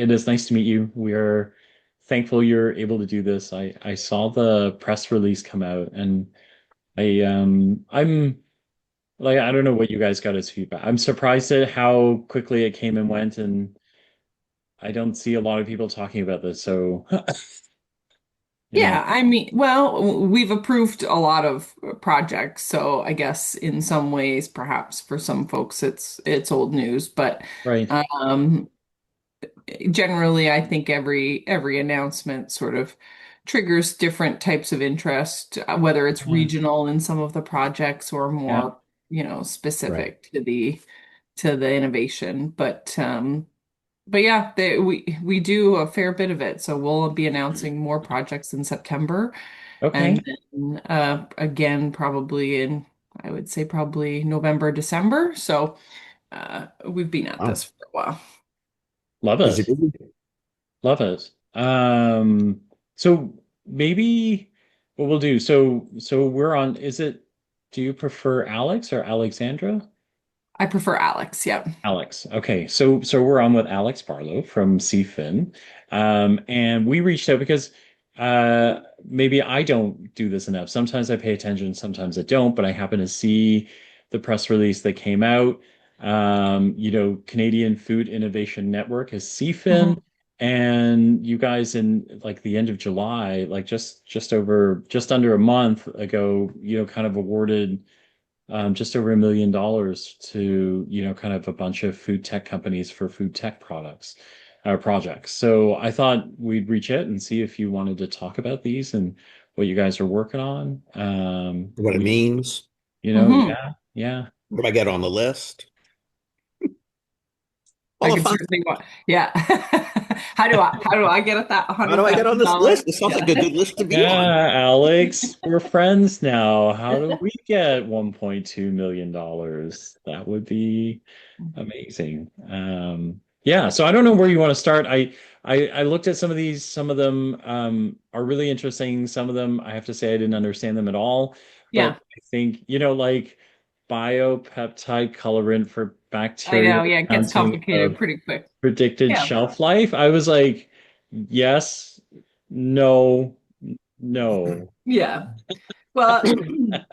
it is nice to meet you. We're thankful you're able to do this. I saw the press release come out, and I'm like, I don't know what you guys got as feedback. I'm surprised at how quickly it came and went, and I don't see a lot of people talking about this. So, you know, Yeah, I mean, well, we've approved a lot of projects, so I guess in some ways, perhaps for some folks, it's old news. But right. um, generally, I think every announcement sort of triggers different types of interest, whether it's Yeah, regional in some of the projects or yeah. more, Right. specific to the innovation. But yeah, we do a fair bit of it. So we'll be announcing more projects in September, and Okay. then again probably in I would say probably November, December. So we've been at Wow. this for a while. Love Busy, it. busy. Love it. So maybe what we'll do, so we're on, do you prefer Alex or Alexandra? I prefer Alex. Yep. Alex. Okay. So we're on with Alex Barlow from CFIN. And we reached out because maybe I don't do this enough. Sometimes I pay attention, sometimes I don't, but I happen to see the press release that came out. Canadian Food Innovation Network is CFIN, Mhm. and you guys in like the end of July, like just under a month ago, kind of awarded just over $1 million to, kind of a bunch of food tech companies for food tech products or projects. So I thought we'd reach out and see if you wanted to talk about these and what you guys are working on. What it means. Mhm. Yeah, yeah. What do I get on the list? All I the could fun. certainly want. Yeah. How do I get at that How do I get on $100,000? this list? It sounds like a Yeah. good list to be on. Yeah, Alex, we're friends now. How do we get $1.2 million? That would be amazing. Yeah, so I don't know where you want to start. I looked at some of these. Some of them are really interesting. Some of them, I have to say, I didn't understand them at all. But Yeah. I think, like bio-peptide colorant for I bacteria know. Yeah, it gets counting complicated of pretty quick. predicted Yeah. shelf life. I was like, yes, no, no. Yeah. Well,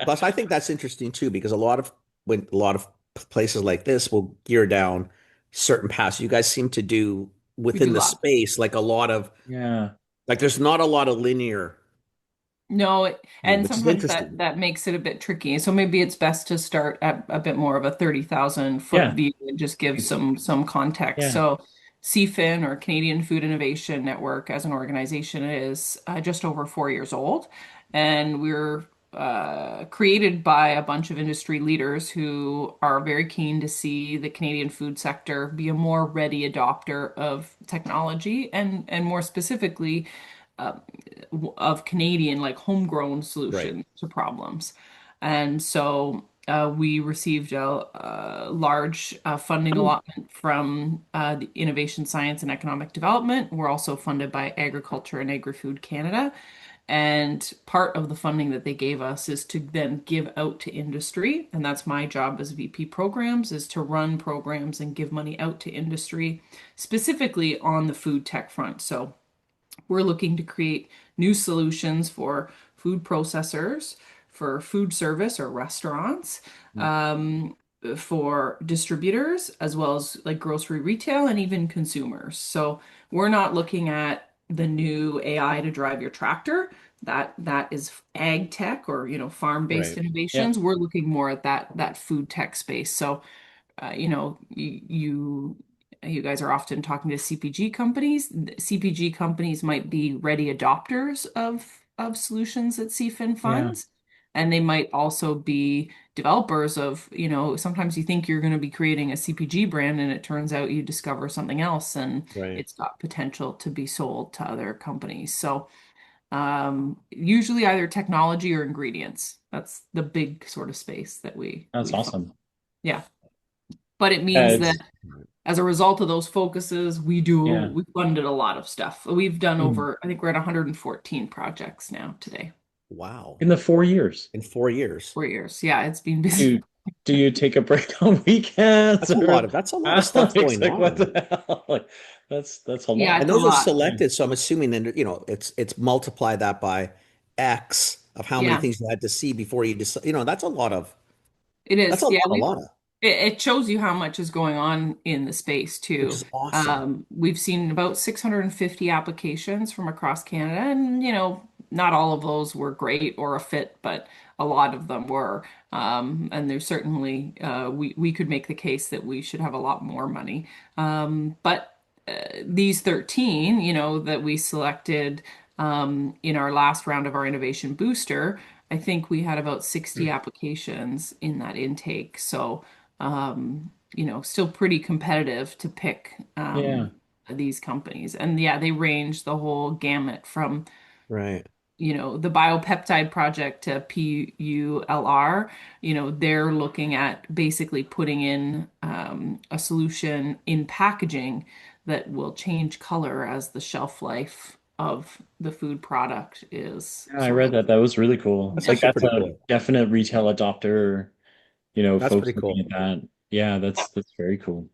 Plus, I think that's interesting too, because when a lot of places like this will gear down certain paths. You guys seem to do we within do the lots. space like a lot of Yeah, like there's not a lot of linear, No, and which is sometimes that interesting. that makes it a bit tricky. So maybe it's best to start at a bit more of a 30,000 foot yeah, view and just give some context. yeah. So CFIN or Canadian Food Innovation Network as an organization is just over 4 years old, and we're created by a bunch of industry leaders who are very keen to see the Canadian food sector be a more ready adopter of technology and more specifically uh, of Canadian like homegrown Right. solutions to problems. And so we received a large funding allotment from the Innovation Science and Economic Development. We're also funded by Agriculture and Agri-Food Canada. And part of the funding that they gave us is to then give out to industry. And that's my job as VP programs is to run programs and give money out to industry, specifically on the food tech front. So we're looking to create new solutions for food processors, for food service or restaurants, um, for distributors, as well as like grocery retail and even consumers. So we're not looking at the new AI to drive your tractor. That is ag tech or farm-based Right. Yeah. innovations. We're looking more at that food tech space. So you guys are often talking to CPG companies. CPG companies might be ready adopters of solutions that CFIN Yeah. funds, and they might also be developers of, sometimes you think you're going to be creating a CPG brand and it turns out you discover something else and Right. it's got potential to be sold to other companies. So usually either technology or ingredients. That's the big sort of space that That's we fund. awesome. Yeah. But it Yeah, means that as a result of those focuses, yeah. we funded a lot of stuff. We've done Mm. over, I think we're at 114 projects now today. Wow. In the 4 years. In 4 years. 4 years. Yeah, it's been busy. Dude, do you take a break on weekends or That's a lot of stuff it's going like what on. the hell? Like that's a Yeah, lot. And it's a those are lot. Yeah. selected, so I'm assuming then, it's multiply that by X of how many Yeah, things you had to see before you decide. it That's is. a Yeah, lot, a lot of, it shows you how much is going on in the space which too. is awesome. We've seen about 650 applications from across Canada, and not all of those were great or a fit, but a lot of them were. And there's certainly we could make the case that we should have a lot more money. But these 13, that we selected in our last round of our innovation booster, I think we had about 60 applications in that intake. So, still pretty competitive to pick Yeah. these companies. And yeah, they range the whole gamut from Right. the bio-peptide project to PULR. They're looking at basically putting in a solution in packaging that will change color as the shelf life of the food product is Yeah, I sort read of. that. That was really cool. That's Like actually that's pretty a cool. definite retail adopter, That's folks pretty looking cool. at that. Yeah, that's very cool.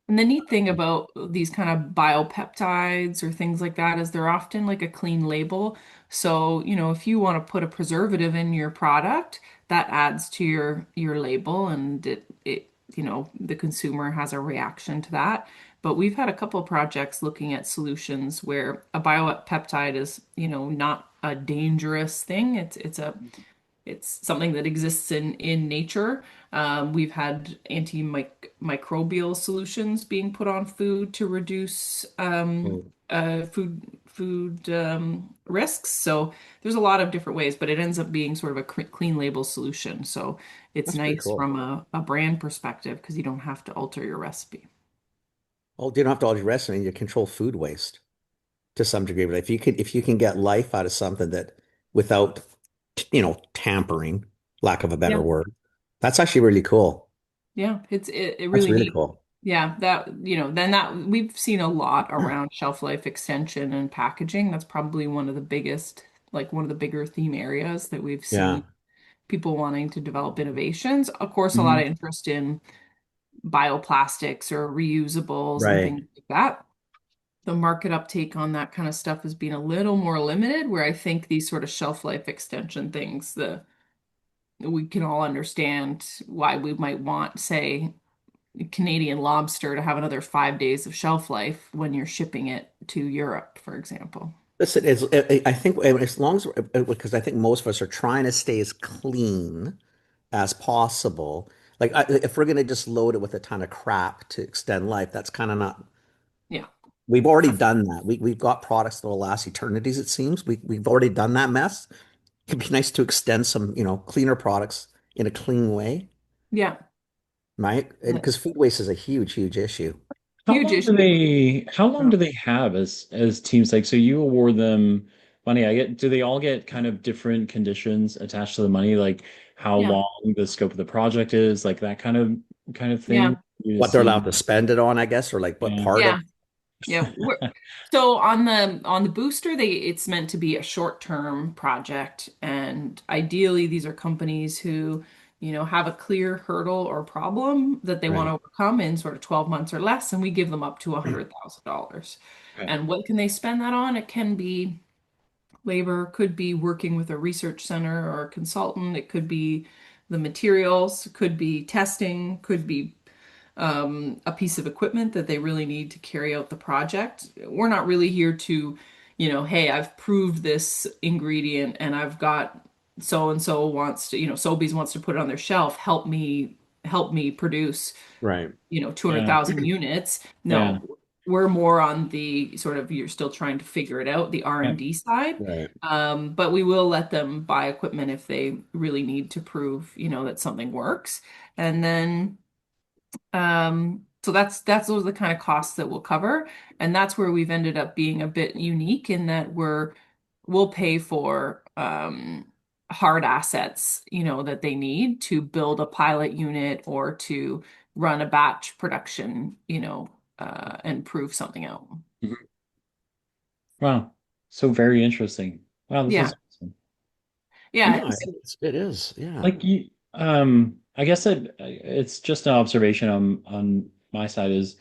And the neat thing about these kind of biopeptides or things like that is they're often like a clean label. So, if you want to put a preservative in your product, that adds to your label and the consumer has a reaction to that. But we've had a couple of projects looking at solutions where a biopeptide is, not a dangerous thing. It's something that exists in nature. We've had antimicrobial solutions being put on food to reduce Oh, food risks. So there's a lot of different ways, but it ends up being sort of a clean label solution. So it's that's pretty nice cool. from a brand perspective because you don't have to alter your recipe. Oh, you don't have to always rest, and you control food waste to some degree. But if you can get life out of something that without, tampering, lack of a better Yeah. word, that's actually really cool. Yeah, it That's really really neat. cool. Yeah, that then that we've seen a lot around shelf life extension and packaging. That's probably one of the bigger theme areas that we've Yeah. seen people wanting to develop innovations. Of course, a lot of Mhm. interest in bioplastics or reusables and Right. things like that. The market uptake on that kind of stuff has been a little more limited, where I think these sort of shelf life extension things, we can all understand why we might want, say, Canadian lobster to have another 5 days of shelf life when you're shipping it to Europe, for example. Listen, I think as long as because I think most of us are trying to stay as clean as possible. Like if we're going to just load it with a ton of crap to extend life, that's kind of not. Yeah. We've already done that. We've got products that will last eternities, it seems. We've already done that mess. It'd be nice to extend some, cleaner products in a clean way, Yeah. right? Because food waste is a huge, huge issue. Huge issue. How long do they have as teams? Like, so you award them money. Do they all get kind of different conditions attached to the money, like how Yeah. long the scope of the project is, like that kind of thing? Yeah. You What they're see, allowed to spend it on, I guess, or like what yeah. part of. Yeah. Yeah. So on the booster, it's meant to be a short-term project, and ideally these are companies who, have a clear hurdle or problem that they want to Right. overcome in sort of 12 months or less, and we give them up to $100,000. Okay. And what can they spend that on? It can be labor, could be working with a research center or a consultant, it could be the materials, could be testing, could be a piece of equipment that they really need to carry out the project. We're not really here to, hey, I've proved this ingredient and I've got so and so wants to, Sobeys wants to put it on their shelf. Help me produce, Right. 200,000 units. Yeah. No, we're more on the sort of you're still trying to figure it out, the Yeah. R&D side. Right. But we will let them buy equipment if they really need to prove, that something works. And then so that's those are the kind of costs that we'll cover. And that's where we've ended up being a bit unique in that we'll pay for hard assets, that they need to build a pilot unit or to run a batch production, and prove something out. Mhm. Wow. So very interesting. Wow, this Yeah. is awesome. Yeah. Yeah, it is. It is. Yeah. Like you, I guess it's just an observation on my side is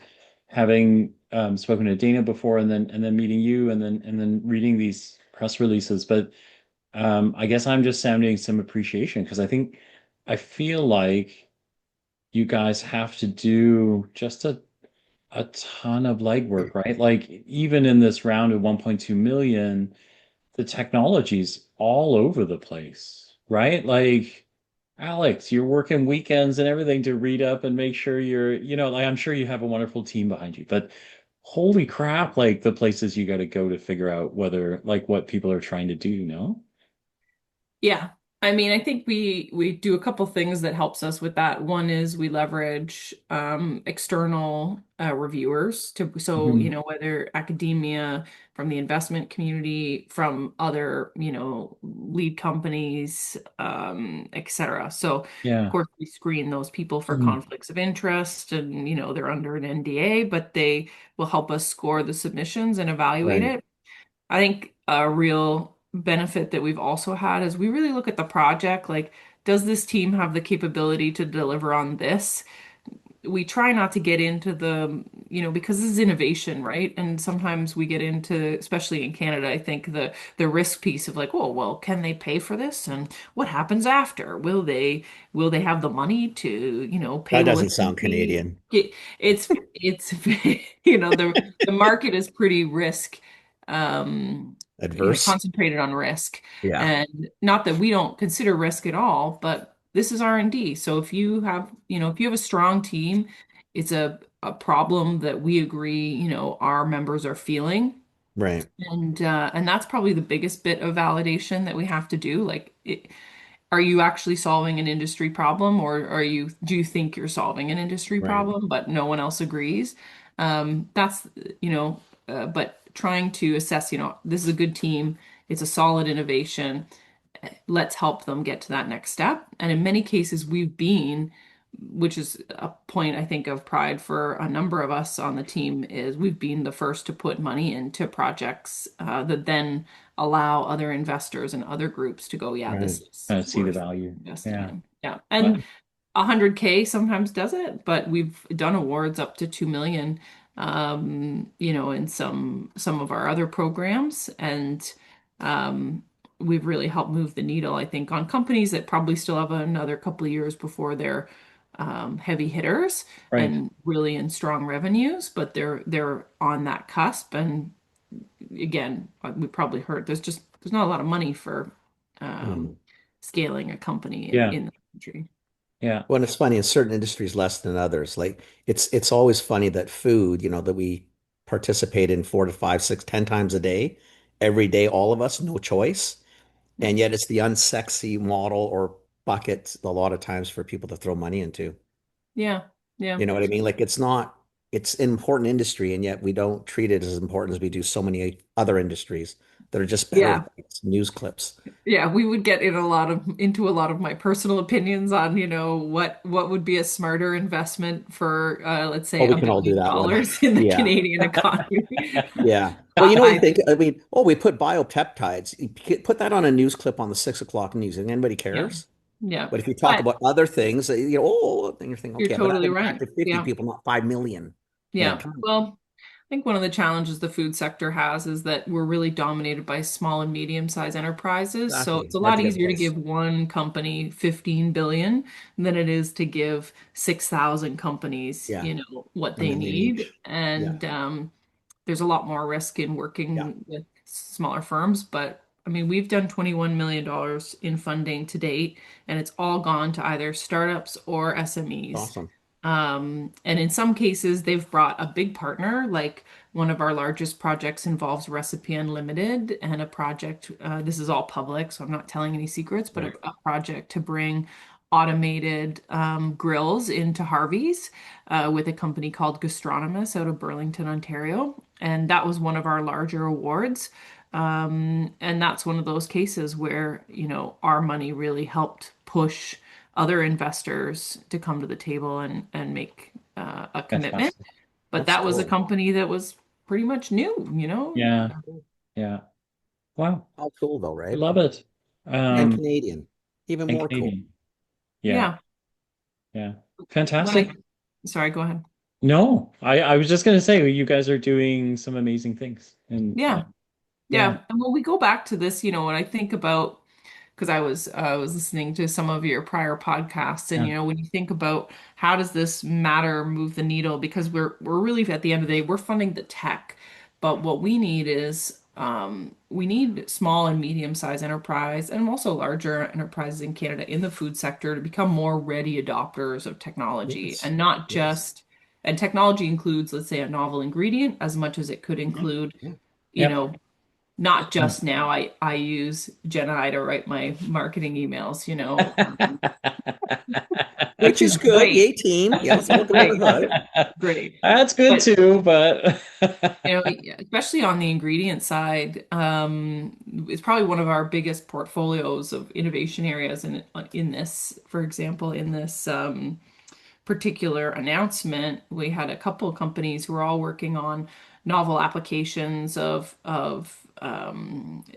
having spoken to Dana before and then meeting you and then reading these press releases. But I guess I'm just sounding some appreciation because I feel like you guys have to do just a ton of legwork, right? Like even in this round of 1.2 million, the technology's all over the place, right? Like Alex, you're working weekends and everything to read up and make sure like I'm sure you have a wonderful team behind you, but holy crap, like the places you got to go to figure out whether like what people are trying to do, no? Yeah. I mean, I think we do a couple things that helps us with that. One is we leverage external reviewers to so Mhm. whether academia, from the investment community, from other lead companies, et cetera. So of Yeah. course we screen those people for Mhm. conflicts of interest, and they're under an NDA, but they will help us score the submissions and evaluate Right, it. I think a real benefit that we've also had is we really look at the project, like, does this team have the capability to deliver on this? We try not to get into because this is innovation, right? And sometimes we get into, especially in Canada, I think the risk piece of like, oh, well, can they pay for this? And what happens after? Will they have the money to, pay that the doesn't listing sound fee? Canadian. It's the market is pretty risk Adverse. concentrated on risk. Yeah, And not that we don't consider risk at all, but this is R&D. So if you have a strong team, it's a problem that we agree, our members are feeling. right, And that's probably the biggest bit of validation that we have to do. Like, are you actually solving an industry problem, or do you think you're solving an industry right, problem, but no one else agrees? That's, but trying to assess, this is a good team, it's a solid innovation, let's help them get to that next step. And in many cases, which is a point I think of pride for a number of us on the team, is we've been the first to put money into projects that then allow other investors and other groups to go, yeah, right. this is Kind of see the worth value. investing Yeah. in. Yeah. Wow. And 100K sometimes does it, but we've done awards up to 2 million, in some of our other programs. And um, we've really helped move the needle, I think, on companies that probably still have another couple of years before they're heavy hitters Right. and really in strong revenues, but they're on that cusp. And again, we probably heard there's not a lot of money for um, Mm. scaling a company in Yeah. in the country. Yeah. Well, and it's funny in certain industries less than others. Like it's always funny that food, that we participate in 4 to 5, 6, 10 times a day, every day, all of us, no choice. And yet it's the unsexy model or bucket a lot of times for people to throw money into. Yeah, yeah, You know what I mean? Like it's an important industry, and yet we don't treat it as important as we do so many other industries that are just better yeah, things, news clips. yeah. We would get into a lot of my personal opinions on, what would be a smarter investment for, let's say, Oh, we a can all do billion that one. dollars in the Yeah. Canadian economy. Yeah. Well, you know what I I think? I mean, oh, we put bio-peptides. Put that on a news clip on the 6 o'clock news, and anybody Yeah, cares. yeah. But if you talk But about other things, then you're thinking, you're okay, but that totally right. impacted 50 Yeah, people, not 5 million. Like, yeah. come on. Well, I think one of the challenges the food sector has is that we're really dominated by small and medium-sized enterprises. So Exactly. it's a Hard lot to get a easier to place. give one company 15 billion than it is to give 6,000 companies, Yeah. what A they million need. each. Yeah. And there's a lot more risk in Yeah. working with smaller firms. But I mean, we've done $21 million in funding to date, and it's all gone to either startups or SMEs. Awesome. And in some cases, they've brought a big partner. Like, one of our largest projects involves Recipe Unlimited, and a project, this is all public, so I'm not telling any secrets, but a, Right. a project to bring automated grills into Harvey's with a company called Gastronomist out of Burlington, Ontario. And that was one of our larger awards. And that's one of those cases where, our money really helped push other investors to come to the table and make a commitment. Fantastic. But That's that was a cool. company that was pretty much new. Yeah. Yeah. Wow. How cool though, I right? love it. Yeah. And Um, Canadian. Even and more cool. Canadian. Yeah. Yeah. Yeah. When I, Fantastic. sorry, go ahead. No, I was just gonna say you guys are doing some amazing things. And Yeah. yeah, Yeah. And when we go back to this, when I think about, because I was listening to some of your prior podcasts, and yeah. when you think about how does this matter move the needle, because we're really at the end of the day we're funding the tech, but what we need is we need small and medium-sized enterprise and also larger enterprises in Canada in the food sector to become more ready adopters of technology, Yes. and not Yes. just, and technology includes, let's say, a novel ingredient as much as it could include, Yeah. you Yep. know, not Yeah. just now. I use Gen I to write my marketing emails, Which which is is good. great. Yay, team. Yes, It's look under the great. hood. Great. That's good But too, but especially on the ingredient side, it's probably one of our biggest portfolios of innovation areas in this, for example, in this particular announcement, we had a couple of companies who were all working on novel applications of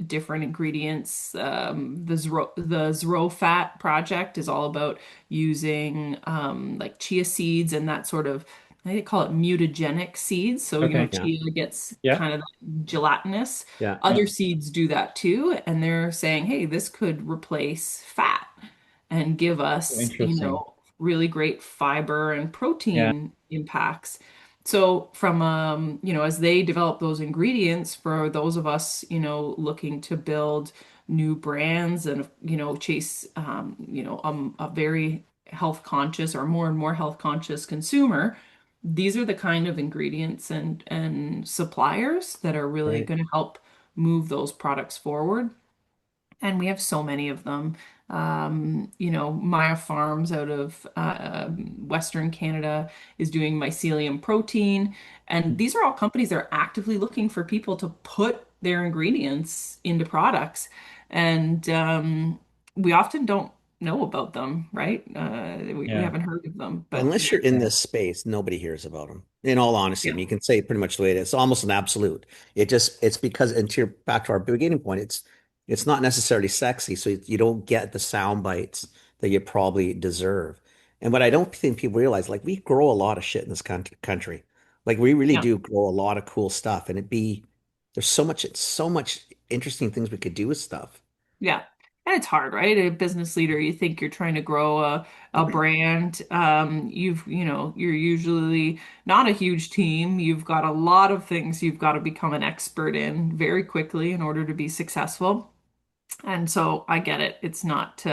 different ingredients. The Zero Fat project is all about using like chia seeds and that sort of, I think they call it mutagenic seeds. So, okay. Yeah. chia gets Yeah. kind of gelatinous. Yeah. Yeah. Other seeds do that too. And they're saying, hey, this could replace fat and give Oh, us, interesting. really great fiber and Yeah. protein impacts. So from as they develop those ingredients for those of us, looking to build new brands and chase a very health conscious or more and more health conscious consumer, these are the kind of ingredients and suppliers that are really Right. going to help move those products forward, and we have so many of them. Maya Farms out of Western Canada is doing mycelium protein. And these are all companies that are actively looking for people to put their ingredients into products. And we often don't know about them, right? We Yeah. haven't heard of them, Well, but unless you're in Yeah. this space, nobody hears about them. In all honesty, I yeah, mean, you can say pretty much the way it is. It's almost an absolute. It's because, and to your back to our beginning point, it's not necessarily sexy, so you don't get the sound bites that you probably deserve. And what I don't think people realize, like we grow a lot of shit in this country. Like we really yeah. do grow a lot of cool stuff, and there's so much interesting things we could do with stuff. Yeah. And it's hard, right? A business leader, you think you're trying to grow a brand. You're usually not a huge team. You've got a lot of things you've got to become an expert in very quickly in order to be successful. And so I get it. It's not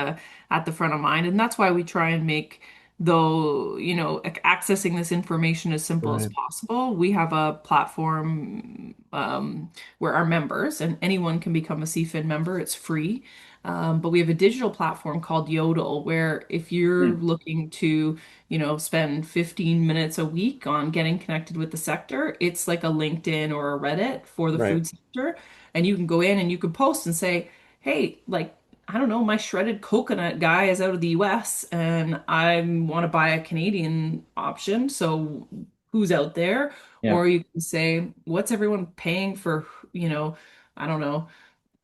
at the front of mind. And that's why we try and make, though, accessing this information as simple as Right. possible. We have a platform where our members, and anyone can become a CFIN member, it's free. But we have a digital platform called Yodel, where if you're Hmm. looking to, spend 15 minutes a week on getting connected with the sector, it's like a LinkedIn or a Reddit for the Right. food sector. And you can go in and you can post and say, hey, like, I don't know, my shredded coconut guy is out of the US and I want to buy a Canadian option. So who's out there? Yeah. Or you can say, what's everyone paying for, I don't know,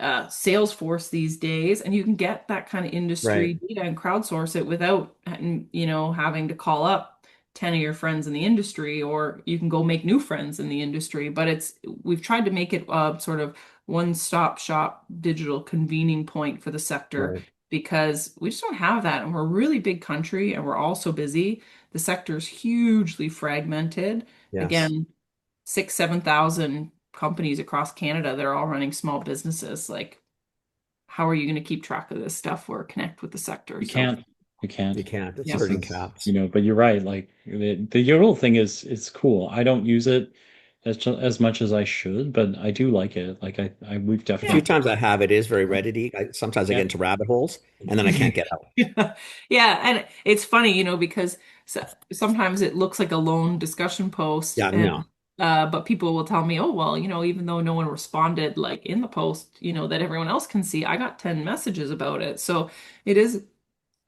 Salesforce these days, and you can get that kind of Right. industry data and crowdsource it without, having to call up 10 of your friends in the industry, or you can go make new friends in the industry. But we've tried to make it a sort of one-stop shop digital convening point for the sector Right. because we just don't have that. And we're a really big country and we're all so busy. The sector's hugely fragmented. Yes. Again, 7,000 companies across Canada that are all running small businesses. Like, how are you going to keep track of this stuff or connect with the sector? You So, can't. You can't. You can't. It's yeah, This hurting is, cats. but you're right. Like the Yodel thing is cool. I don't use it as much as I should, but I do like it. Like we've The few yeah. definitely. times I have, it is very Reddity. Sometimes I get Yeah. into rabbit holes and then I can't get out. Yeah. Yeah, and it's funny, because sometimes it looks like a lone discussion post, Yeah, and no. but people will tell me, oh well, even though no one responded like in the post, that everyone else can see, I got 10 messages about it. So it is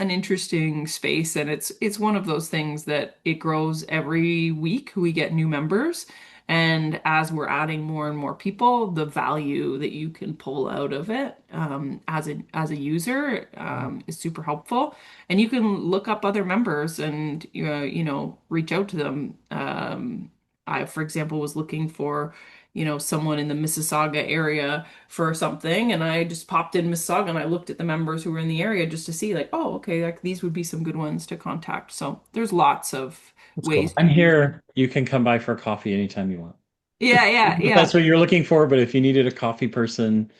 an interesting space, and it's one of those things that it grows every week. We get new members, And as we're adding more and more people, the value that you can pull out of it as a user is super helpful. And you can look up other members and reach out to them. I, for example, was looking for someone in the Mississauga area for something, and I just popped in Mississauga and I looked at the members who were in the area just to see like, oh, okay, like these would be some good ones to contact. So there's lots of That's ways cool. to I'm use. here. You can come by for coffee anytime you want. Yeah, yeah, If yeah. that's what you're looking for, but if you needed a coffee person,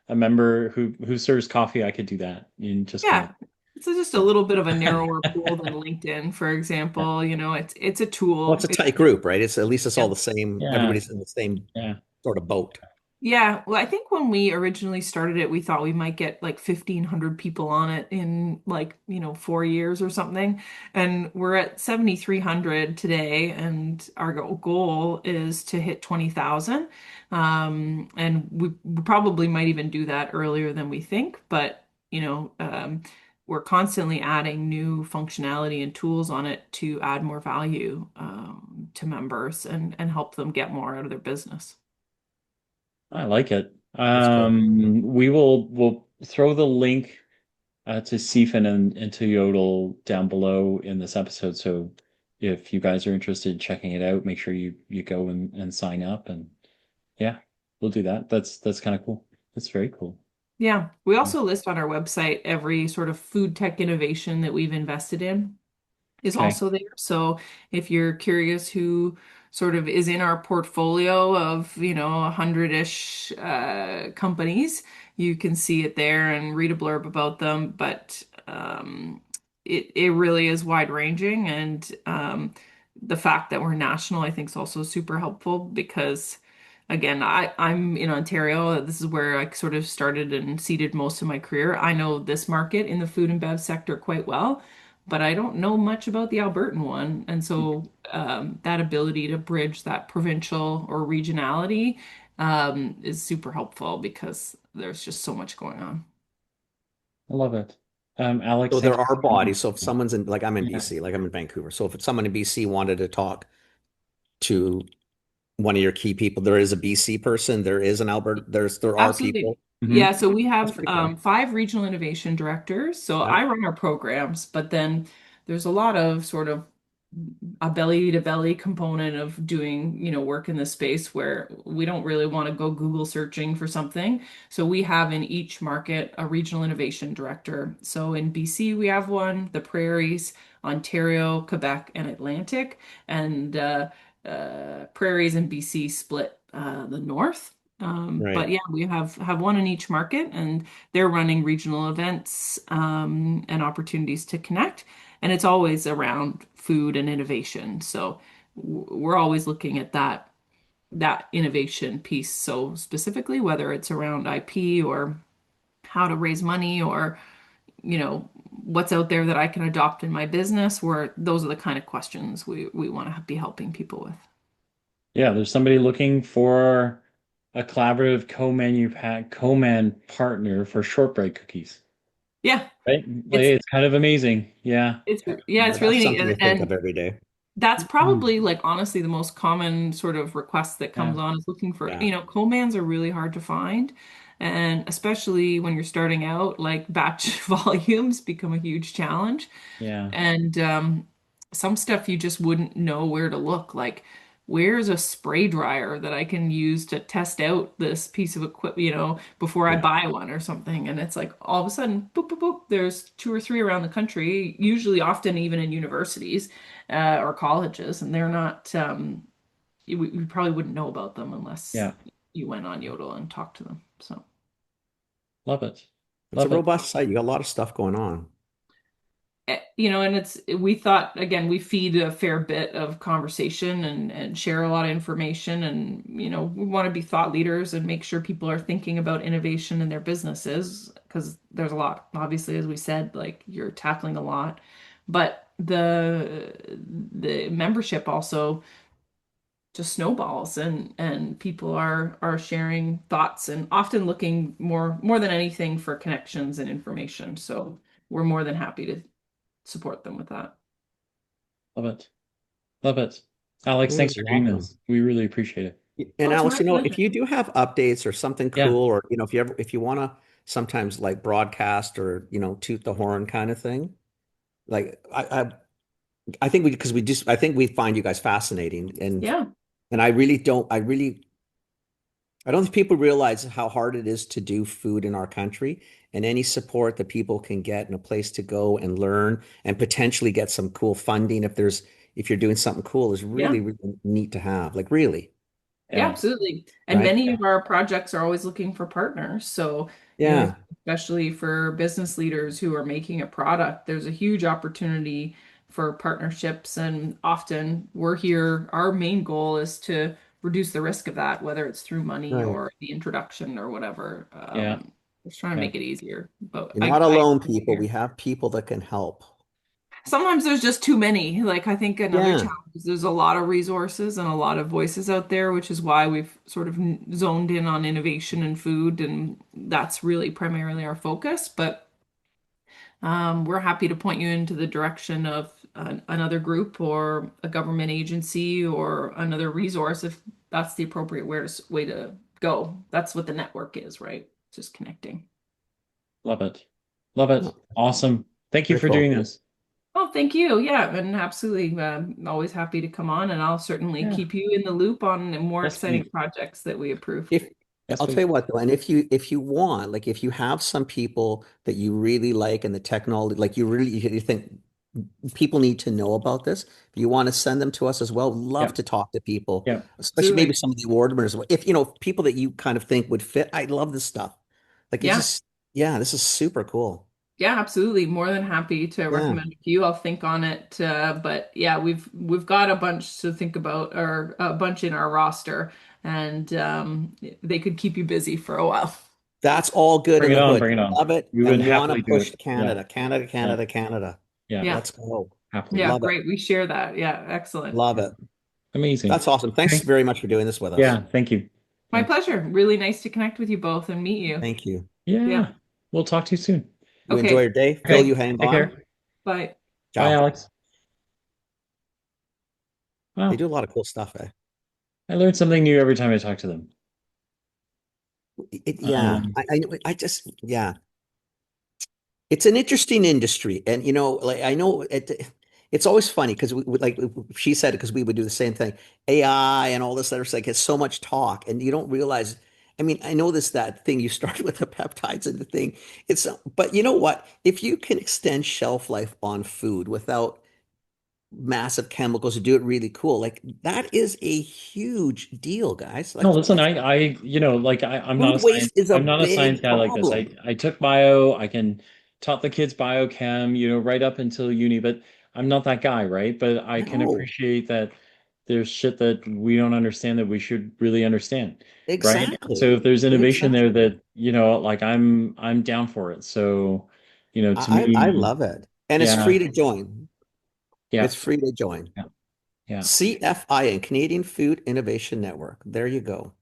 a member who serves coffee, I could do that. You just come Yeah. up. It's just a little bit of a narrower pool than LinkedIn, for Yeah. example. It's a Well, it's tool. a tight group, right? It's at least it's all Yeah. the same. Yeah. Everybody's in the same Yeah. sort of boat. Yeah, well, I think when we originally started it, we thought we might get like 1,500 people on it in like, 4 years or something. And we're at 7,300 today, and our goal is to hit 20,000. And we probably might even do that earlier than we think, but we're constantly adding new functionality and tools on it to add more value to members and help them get more out of their business. I like it. That's cool. We'll throw the link to CFIN and to Yodel down below in this episode. So if you guys are interested in checking it out, make sure you go and sign up. And yeah, we'll do that. That's kind of cool. That's very cool. Yeah, we also list on our website every sort of food tech innovation that we've invested in is Okay. also there. So if you're curious who sort of is in our portfolio of, 100-ish companies, you can see it there and read a blurb about them. But it really is wide ranging. And the fact that we're national, I think, is also super helpful because again, I'm in Ontario. This is where I sort of started and seeded most of my career. I know this market in the food and bev sector quite well, but I don't know much about the Albertan one. And so that ability to bridge that provincial or regionality is super helpful because there's just so much going on. I love it. Alex, So there thank you are so much. bodies. So if someone's in, like I'm in Yeah. BC, like I'm in Vancouver. So if someone in BC wanted to talk to one of your key people, there is a BC person, there is an Albert, there are Absolutely. people. Yeah, Hmm. so we That's have pretty cool. 5 regional innovation directors. So Yeah. I run our programs, but then there's a lot of sort of a belly to belly component of doing, work in this space where we don't really want to go Google searching for something. So we have in each market a regional innovation director. So in BC, we have one, the Prairies, Ontario, Quebec, and Atlantic. And Prairies and BC split the north. But Right. yeah, we have one in each market, and they're running regional events and opportunities to connect. And it's always around food and innovation. So we're always looking at that innovation piece. So specifically, whether it's around IP or how to raise money or what's out there that I can adopt in my business, where those are the kind of questions we want to be helping people with. Yeah, there's somebody looking for a collaborative co-man partner for shortbread cookies. Yeah, Right? Like, it's it's kind of amazing. Yeah. Yeah, it's really that's neat. something to think of And every day. that's Mm. probably like honestly the most common sort of request that Yeah. comes on is looking for, Yeah. co-mans are really hard to find. And especially when you're starting out, like batch volumes become a huge challenge. Yeah. And some stuff you just wouldn't know where to look. Like, where's a spray dryer that I can use to test out this piece of equipment, before I Yeah. buy one or something? And it's like all of a sudden, boop, boop, boop, there's two or three around the country, usually often even in universities or colleges, and they're not, you probably wouldn't know about them unless Yeah. you went on Yodel and talked to them. So. Love it. It's a Love it. robust site. You got a lot of stuff going on. And we thought again we feed a fair bit of conversation and share a lot of information, and we want to be thought leaders and make sure people are thinking about innovation in their businesses because there's a lot, obviously, as we said, like you're tackling a lot, but the membership also just snowballs, and people are sharing thoughts and often looking more than anything for connections and information. So we're more than happy to support them with that. Love it. Love it. Alex, Yeah, thanks for you're doing welcome. this. We really appreciate it. And Oh, it's Alex, my if pleasure. you do have updates or something Yeah, cool, or if you want to sometimes like broadcast or toot the horn kind of thing, like I think I think we find you guys fascinating, Yeah. and I don't think people realize how hard it is to do food in our country, and any support that people can get and a place to go and learn and potentially get some cool funding if you're doing something cool is Yeah. really, really neat to have. Like really, Yeah, yeah, absolutely. And right? many of our projects are always looking for partners. So, Yeah, especially for business leaders who are making a product, there's a huge opportunity for partnerships. And often we're here, our main goal is to reduce the risk of that, whether it's through money right. or the introduction or whatever. yeah, Just trying to yeah. make it easier. But You're not I alone, people. We have people that can help. sometimes there's just too many. Like I think another Yeah, challenge is there's a lot of resources and a lot of voices out there, which is why we've sort of zoned in on innovation and food, and that's really primarily our focus. But we're happy to point you into the direction of another group or a government agency or another resource if that's the appropriate way to go. That's what the network is, right? Just connecting. Love it. Love it. no, Awesome. Thank you very for doing cool. this. Oh, thank you. Yeah, and absolutely. Always happy to come on, and I'll certainly Yeah. keep you in the loop on more Yes, exciting please. projects that we approve. If Yes, I'll tell please. you what though, and if you want, like if you have some people that you really like and the technology, like you think people need to know about this, if you want to send them to us as well, love Yeah. to talk to people, Yeah. especially maybe Absolutely. some of the award winners. If people that you kind of think would fit, I love this stuff. Like it's Yeah. just, yeah, this is super cool. Yeah, absolutely. More than happy to Yeah. recommend a few. I'll think on it. But yeah, we've got a bunch to think about, or a bunch in our roster, and they could keep you busy for a while. That's all good Bring in it the on. hood. Bring it on. Love it. We would And want to happily do push it. to Yeah. Canada, Canada, Yeah. Canada, Canada. Yeah. Yeah. Let's go. Happily. Yeah, Love it. great. We share that. Yeah, excellent. Love Yeah. it. Amazing. That's awesome. Thanks Okay. very much for doing this with us. Yeah. Thank you. My Thanks. pleasure. Really nice to connect with you both and meet you. Thank you. Yeah. Yeah. We'll talk to you soon. You enjoy your Okay. day. Phil, Okay. you hang Take on. care. Bye. Bye, Ciao. Alex. They Wow. do a lot of cool stuff, eh? I learned something new every time I talk to them. Yeah. Um, I just, yeah. It's an interesting industry. And, like, I know it's always funny because like she said, because we would do the same thing. AI and all this other stuff gets so much talk, and you don't realize. I mean, I know that thing you started with the peptides and the thing. But you know what? If you can extend shelf life on food without massive chemicals to do it really cool. Like that is a huge deal, guys. No, Like listen, like food waste is a I'm not a science big guy like this. problem. I took bio, I can taught the kids biochem, right up until uni, but I'm not that guy, right? But I can No, appreciate that there's shit that we don't understand that we should really understand, right? So exactly. if there's innovation there Exactly. that, like I'm down for it. So, to I me, love it. And it's yeah, free to join. yeah, It's free to join. yeah, yeah. CFIN, Canadian Food Innovation Network. There you go.